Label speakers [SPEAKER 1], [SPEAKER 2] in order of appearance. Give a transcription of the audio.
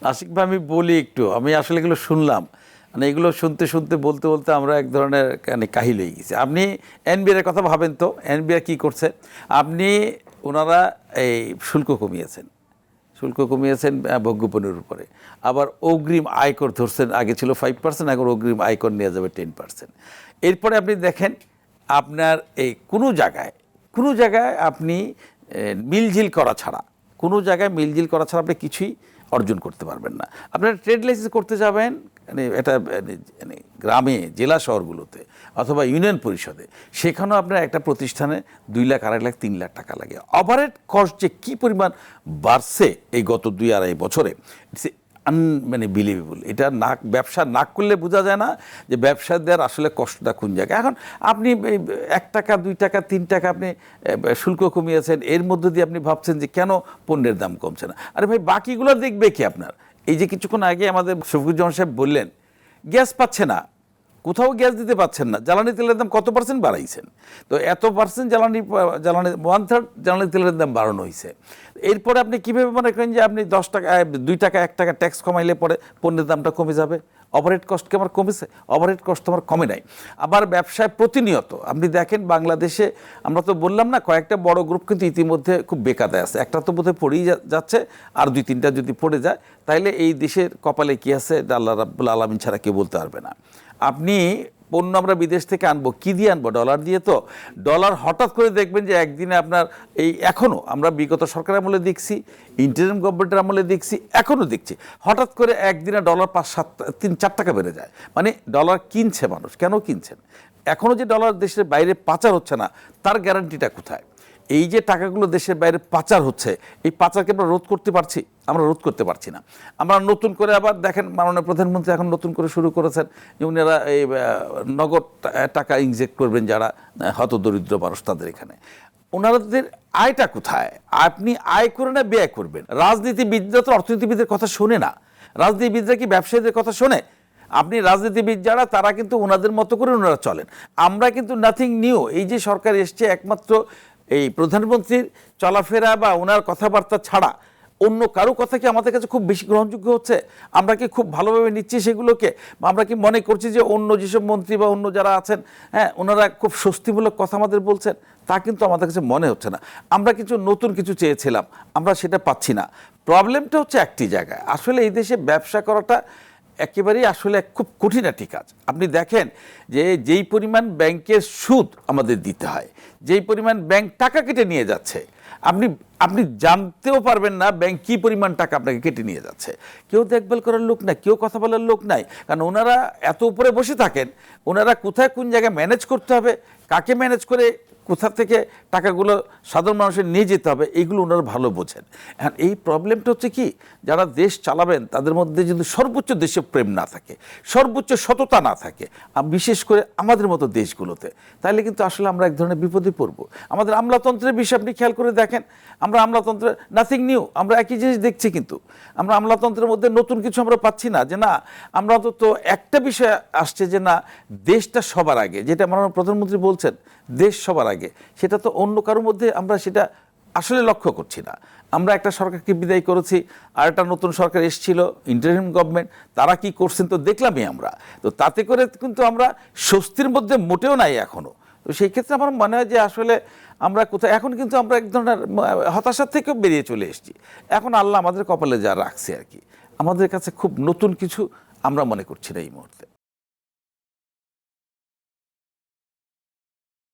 [SPEAKER 1] আশিক ভাই, আমি বলি একটু, আমি আসলে এগুলো শুনলাম, মানে এগুলো শুনতে শুনতে বলতে বলতে আমরা এক ধরনের মানে কাহিল হয়ে গেছি। আপনি এনবিআর এর কথা ভাবেন তো, এনবিআর কী করছে? আপনি ওনারা এই শুল্ক কমিয়েছেন, শুল্ক কমিয়েছেন ভোগ্যপণ্যের উপরে, আবার অগ্রিম আয়কর ধরছেন, আগে ছিল 5%, এখন অগ্রিম আয়কর নিয়ে যাবে 10%। এরপরে আপনি দেখেন আপনার এই কোনো জায়গায় আপনি মিলঝিল করা ছাড়া, কোনো জায়গায় মিলঝিল করা ছাড়া আপনি কিছুই অর্জন করতে পারবেন না। আপনারা ট্রেড লাইসেন্স করতে যাবেন মানে এটা মানে গ্রামে, জেলা শহরগুলোতে অথবা ইউনিয়ন পরিষদে, সেখানেও আপনার একটা প্রতিষ্ঠানে 2 লাখ, 2.5 লাখ, 3 লাখ টাকা লাগে। ওভারহেড কস্ট যে কী পরিমাণ বাড়ছে এই গত 2-2.5 বছরে, ইটস মানে বিলিভেবল। এটা ব্যবসা না করলে বোঝা যায় না যে ব্যবসাদের আসলে কষ্টটা কোন জায়গায়। এখন আপনি 1 টাকা, 2 টাকা, 3 টাকা আপনি শুল্ক কমিয়েছেন, এর মধ্য দিয়ে আপনি ভাবছেন যে কেন পণ্যের দাম কমছে না। আরে ভাই, বাকিগুলো দেখবে কি আপনার? এই যে কিছুক্ষণ আগে আমাদের শফিকুজ্জামান সাহেব বললেন গ্যাস পাচ্ছে না, কোথাও গ্যাস দিতে পাচ্ছেন না, জ্বালানি তেলের দাম কত পার্সেন্ট বাড়াইছেন? তো এত পার্সেন্ট জ্বালানি 1/3 জ্বালানি তেলের দাম বাড়ানো হয়েছে। এরপরে আপনি কীভাবে মনে করেন যে আপনি 10 টাকা, 2 টাকা, 1 টাকা ট্যাক্স কমাইলে পরে পণ্যের দামটা কমে যাবে? ওভারহেড কস্ট কি আমার কমেছে? ওভারহেড কস্ট আমার কমে নাই। আবার ব্যবসায় প্রতিনিয়ত আপনি দেখেন বাংলাদেশে, আমরা তো বললাম না, কয়েকটা বড় গ্রুপ কিন্তু ইতিমধ্যে খুব বেকায়দায় আছে। একটা তো বোধহয় পড়েই যাচ্ছে, আর 2-3টা যদি পড়ে যায় তাইলে এই দেশের কপালে কী আছে আল্লাহ রাব্বুল আলামিন ছাড়া কেউ বলতে পারবে না। আপনি পণ্য আমরা বিদেশ থেকে আনবো, কী দিয়ে আনবো? ডলার দিয়ে। তো ডলার হঠাৎ করে দেখবেন যে একদিনে আপনার এই, এখনও আমরা বিগত সরকারের আমলে দেখছি, ইন্টারিম গভর্নমেন্টের আমলে দেখছি, এখনও দেখছি, হঠাৎ করে একদিনে ডলার 5-7-3-4 টাকা বেড়ে যায়। মানে ডলার কিনছে মানুষ, কেন কিনছেন? এখনও যে ডলার দেশের বাইরে পাচার হচ্ছে না, তার গ্যারান্টিটা কোথায়? এই যে টাকাগুলো দেশের বাইরে পাচার হচ্ছে, এই পাচারকে আমরা রোধ করতে পারছি? আমরা রোধ করতে পারছি না। আমরা নতুন করে আবার দেখেন, মাননীয় প্রধানমন্ত্রী এখন নতুন করে শুরু করেছেন যে উনারা এই নগদ টাকা ইনজেক্ট করবেন যারা হতদরিদ্র মানুষ তাদের এখানে। ওনাদের আয়টা কোথায়? আপনি আয় করে না ব্যয় করবেন? রাজনীতিবিদরা তো অর্থনীতিবিদের কথা শোনে না। রাজনীতিবিদরা কি ব্যবসায়ীদের কথা শোনে? আপনি রাজনীতিবিদ যারা, তারা কিন্তু ওনাদের মতো করে ওনারা চলেন। আমরা কিন্তু নাথিং নিউ। এই যে সরকার এসছে, একমাত্র এই প্রধানমন্ত্রীর চলাফেরা বা ওনার কথাবার্তা ছাড়া অন্য কারো কথা কি আমাদের কাছে খুব বেশি গ্রহণযোগ্য হচ্ছে? আমরা কি খুব ভালোভাবে নিচ্ছি সেগুলোকে? বা আমরা কি মনে করছি যে অন্য যেসব মন্ত্রী বা অন্য যারা আছেন, হ্যাঁ, ওনারা খুব স্বস্তিমূলক কথা আমাদের বলছেন? তা কিন্তু আমাদের কাছে মনে হচ্ছে না। আমরা নতুন কিছু চেয়েছিলাম, আমরা সেটা পাচ্ছি না। প্রবলেমটা হচ্ছে একটি জায়গায়, আসলে এই দেশে ব্যবসা করাটা একেবারেই আসলে খুব কঠিন একটি কাজ। আপনি দেখেন যে যেই পরিমাণ ব্যাংকের সুদ আমাদের দিতে হয়, যেই পরিমাণ ব্যাংক টাকা কেটে নিয়ে যাচ্ছে, আপনি আপনি জানতেও পারবেন না ব্যাংক কী পরিমাণ টাকা আপনাকে কেটে নিয়ে যাচ্ছে। কেউ দেখভাল করার লোক নাই, কেউ কথা বলার লোক নাই, কারণ ওনারা এত উপরে বসে থাকেন। ওনারা কোথায় কোন জায়গায় ম্যানেজ করতে হবে, কাকে ম্যানেজ করে কোথা থেকে টাকাগুলো সাধারণ মানুষের নিয়ে যেতে হবে, এইগুলো ওনারা ভালো বোঝেন। এখন এই প্রবলেমটা হচ্ছে কি, যারা দেশ চালাবেন তাদের মধ্যে যদি সর্বোচ্চ দেশপ্রেম না থাকে, সর্বোচ্চ সততা না থাকে, বিশেষ করে আমাদের মতো দেশগুলোতে, তাহলে কিন্তু আসলে আমরা এক ধরনের বিপদে পড়ব। আমাদের আমলাতন্ত্রের বিষয়ে আপনি খেয়াল করে দেখেন, আমরা আমলাতন্ত্রে নাথিং নিউ, আমরা একই জিনিস দেখছি, কিন্তু আমরা আমলাতন্ত্রের মধ্যে নতুন কিছু আমরা পাচ্ছি না। যে না, আমরা তো একটা বিষয় আসছে যে না, দেশটা সবার আগে, যেটা মাননীয় প্রধানমন্ত্রী বলছেন, দেশ সবার আগে, সেটা তো অন্য কারোর মধ্যে আমরা সেটা আসলে লক্ষ্য করছি না। আমরা একটা সরকারকে বিদায় করেছি, আর একটা নতুন সরকার এসেছিল, ইন্টারিম গভর্নমেন্ট, তারা কি করছেন তো দেখলামই আমরা। তো তাতে করে কিন্তু আমরা স্বস্তির মধ্যে মোটেও নাই এখনও। তো সেই ক্ষেত্রে আমার মনে হয় যে আসলে আমরা কোথায়, এখন কিন্তু আমরা এক ধরনের হতাশার থেকেও বেরিয়ে চলে এসেছি। এখন আল্লাহ আমাদের কপালে যা রাখছে আর কি, আমাদের কাছে খুব নতুন কিছু আমরা মনে করছি না এই মুহূর্তে।